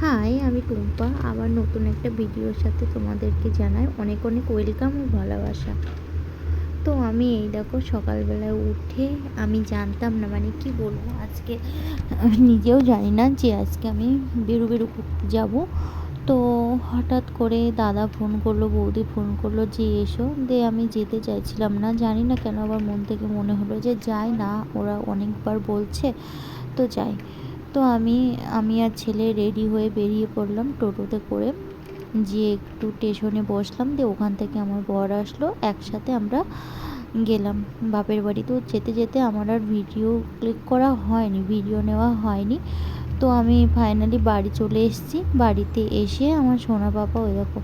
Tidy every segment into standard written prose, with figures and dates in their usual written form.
High, আমি টুম্পা। আবার নতুন একটা ভিডিওর সাথে তোমাদেরকে জানাই অনেক অনেক ওয়েলকাম ও ভালোবাসা। তো আমি এই দেখো সকালবেলায় উঠে আমি জানতাম না, মানে কি বলবো, আজকে নিজেও জানি না যে আজকে আমি বেরু করতে যাব। তো হঠাৎ করে দাদা ফোন করলো, বৌদি ফোন করলো যে এসো। দিয়ে আমি যেতে চাইছিলাম না, জানি না কেন আবার মন থেকে মনে হলো যে যাই না, ওরা অনেকবার বলছে তো যাই। তো আমি আর ছেলে রেডি হয়ে বেরিয়ে পড়লাম টোটোতে করে, যে একটু স্টেশনে বসলাম। দিয়ে ওখান থেকে আমার বর আসলো, একসাথে আমরা গেলাম বাপের বাড়ি। তো যেতে যেতে আমার আর ভিডিও ক্লিক করা হয়নি, ভিডিও নেওয়া হয়নি। তো আমি ফাইনালি বাড়ি চলে এসেছি। বাড়িতে এসে আমার সোনা পাপা, ওই দেখো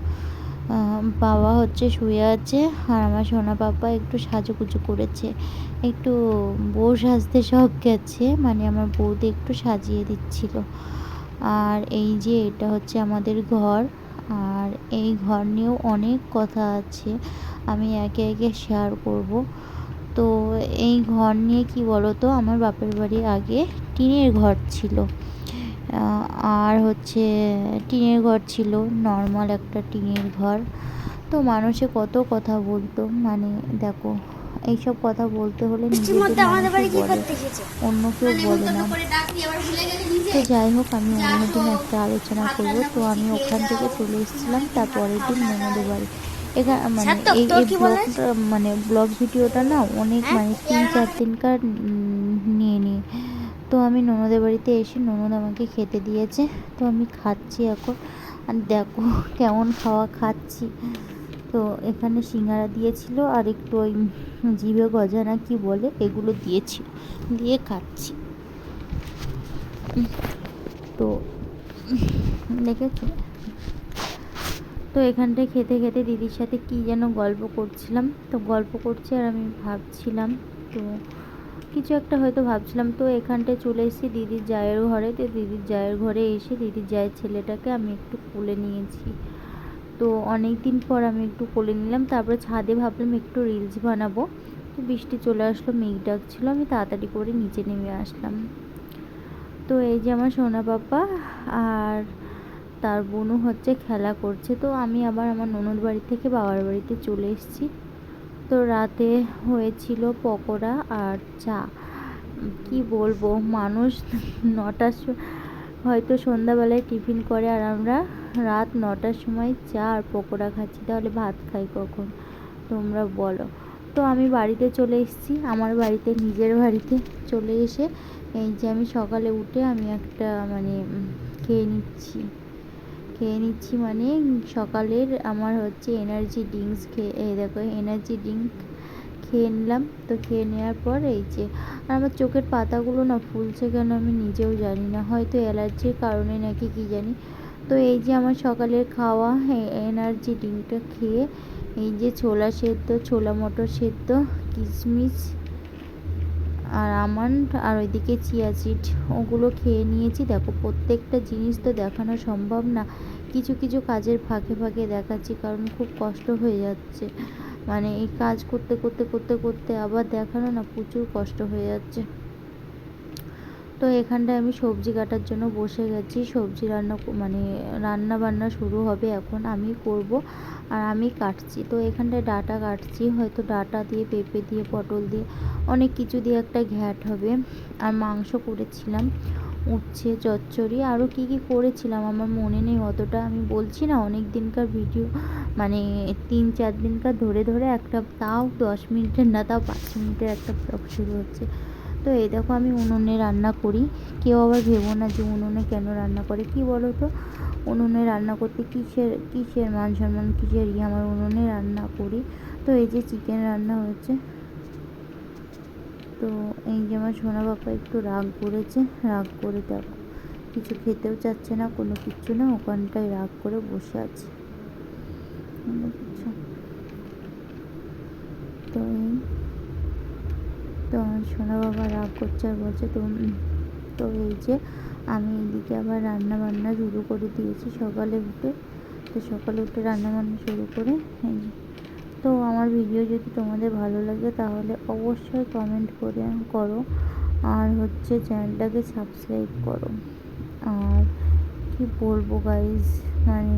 বাবা হচ্ছে শুয়ে আছে, আর আমার সোনা পাপা একটু সাজুগুজু করেছে, একটু বউ সাজতে শখ গেছে, মানে আমার বৌদি একটু সাজিয়ে দিচ্ছিল। আর এই যে এটা হচ্ছে আমাদের ঘর, আর এই ঘর নিয়েও অনেক কথা আছে, আমি একে একে শেয়ার করব। তো এই ঘর নিয়ে কি বলো তো, আমার বাপের বাড়ি আগে টিনের ঘর ছিল। আর হচ্ছে টিনের ঘর ছিল, নর্মাল একটা টিনের ঘর। তো মানুষে কত কথা বলতো, মানে দেখো এইসব কথা বলতে হলে নিজেদের মানুষই বলে, অন্য কেউ বলে না। তো যাই হোক, আমি অন্যদিন একটা আলোচনা করব। তো আমি ওখান থেকে চলে এসেছিলাম তার পরের দিন ননদের বাড়ি। এখানে মানে এই ব্লগটা, মানে ব্লগ ভিডিওটা না অনেক, মানে 3-4 দিনকার নিয়ে তো আমি ননদের বাড়িতে এসে ননদ আমাকে খেতে দিয়েছে। তো আমি খাচ্ছি এখন, আর দেখো কেমন খাওয়া খাচ্ছি। তো এখানে সিঙ্গারা দিয়েছিল, আর একটু ওই জিভে গজা না কি বলে এগুলো দিয়েছিল, দিয়ে খাচ্ছি। তো দেখেছো, তো এখানটায় খেতে খেতে দিদির সাথে কি যেন গল্প করছিলাম। তো গল্প করছি আর আমি ভাবছিলাম, তো কিছু একটা হয়তো ভাবছিলাম। তো এখানটায় চলে এসেছি দিদির জায়ের ঘরে। তো দিদির জায়ের ঘরে এসে দিদির জায়ের ছেলেটাকে আমি একটু কোলে নিয়েছি। তো অনেক দিন পর আমি একটু কোলে নিলাম। তারপরে ছাদে ভাবলাম একটু রিলস বানাবো। তো বৃষ্টি চলে আসলো, মেঘ ডাকছিল, আমি তাড়াতাড়ি করে নিচে নেমে আসলাম। তো এই যে আমার সোনা পাপা আর তার বোনও হচ্ছে খেলা করছে। তো আমি আবার আমার ননদ বাড়ি থেকে বাবার বাড়িতে চলে এসেছি। তো রাতে হয়েছিল পকোড়া আর চা। কি বলবো, মানুষ নটার হয়তো সন্ধ্যাবেলায় টিফিন করে, আর আমরা রাত 9টার সময় চা আর পকোড়া খাচ্ছি, তাহলে ভাত খাই কখন তোমরা বলো। তো আমি বাড়িতে চলে এসেছি, আমার বাড়িতে, নিজের বাড়িতে চলে এসে এই যে আমি সকালে উঠে আমি একটা মানে খেয়ে নিচ্ছি মানে সকালের আমার হচ্ছে এনার্জি ড্রিঙ্কস এই দেখো এনার্জি ড্রিঙ্ক খেয়ে নিলাম। তো খেয়ে নেওয়ার পর এই যে, আর আমার চোখের পাতাগুলো না ফুলছে কেন আমি নিজেও জানি না, হয়তো অ্যালার্জির কারণে নাকি কি জানি। তো এই যে আমার সকালের খাওয়া এনার্জি ড্রিঙ্কটা খেয়ে, এই যে ছোলা সেদ্ধ, ছোলা মটর সেদ্ধ, কিশমিশ আর আমন্ড, আর ওইদিকে চিয়া সিড, ওগুলো খেয়ে নিয়েছি। দেখো প্রত্যেকটা জিনিস তো দেখানো সম্ভব না, কিছু কিছু কাজের ফাঁকে ফাঁকে দেখাচ্ছি, কারণ খুব কষ্ট হয়ে যাচ্ছে, মানে এই কাজ করতে করতে করতে করতে আবার দেখানো না প্রচুর কষ্ট হয়ে যাচ্ছে। তো এখানটায় আমি সবজি কাটার জন্য বসে গেছি, সবজি রান্না মানে রান্না বান্না শুরু হবে এখন, আমি করব আর আমি কাটছি। তো এখানটায় ডাঁটা কাটছি, হয়তো ডাঁটা দিয়ে, পেঁপে দিয়ে, পটল দিয়ে, অনেক কিছু দিয়ে একটা ঘ্যাট হবে। আর মাংস করেছিলাম, উচ্ছে চচ্চড়ি, আরও কি কি করেছিলাম আমার মনে নেই অতটা, আমি বলছি না অনেক দিনকার ভিডিও, মানে 3-4 দিনকার ধরে ধরে একটা, তাও 10 মিনিটের না, তাও 5 মিনিটের একটা ব্লগ শুরু হচ্ছে। তো এই দেখো আমি উনুনে রান্না করি, কেউ আবার ভেবো না যে উনুনে কেন রান্না করে, কি বলো তো, উনুনে রান্না করতে কিসের কিসের মান সম্মান, কিসের আমার উনুনে রান্না করি। তো এই যে চিকেন রান্না হয়েছে। তো এই যে আমার সোনা বাবা একটু রাগ করেছে, রাগ করে দেখো কিছু খেতেও চাচ্ছে না, কোনো কিচ্ছু না, ওখানটায় রাগ করে বসে আছে। তো তো আমার সোনা বাবা রাগ করছে আর বলছে তো এই যে আমি এদিকে আবার রান্না বান্না শুরু করে দিয়েছি সকালে উঠে। তো সকালে উঠে রান্না বান্না শুরু করে এই যে, তো আমার ভিডিও যদি তোমাদের ভালো লাগে তাহলে অবশ্যই কমেন্ট করো, আর হচ্ছে চ্যানেলটাকে সাবস্ক্রাইব করো। আর কি কি বলবো গাইস, মানে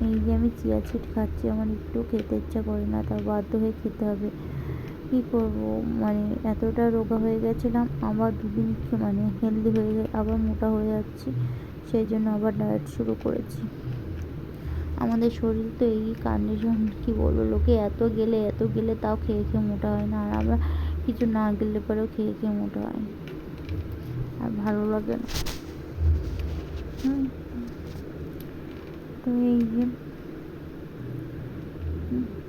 এই যে আমি চিয়া সিড খাচ্ছি, আমার একটু খেতে ইচ্ছা করে না, তার বাধ্য হয়ে খেতে হবে। কি করব, মানে এতটা রোগা হয়ে গেছিলাম, আবার দুদিন মানে হেলদি হয়ে আবার মোটা হয়ে যাচ্ছি, সেই জন্য আবার ডায়েট শুরু করেছি। আমাদের শরীর তো এই কন্ডিশন, কি বলবো, লোকে এত গেলে তাও খেয়ে খেয়ে মোটা হয় না, আর আমরা কিছু না গেলে পরেও খেয়ে খেয়ে মোটা হয়, আর ভালো লাগে না। তো এই যে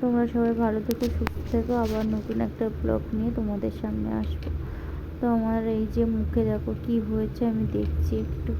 তোমরা সবাই ভালো থেকো, সুস্থ থেকো, আবার নতুন একটা ব্লগ নিয়ে তোমাদের সামনে আসবো। তো আমার এই যে মুখে দেখো কি হয়েছে, আমি দেখছি একটু।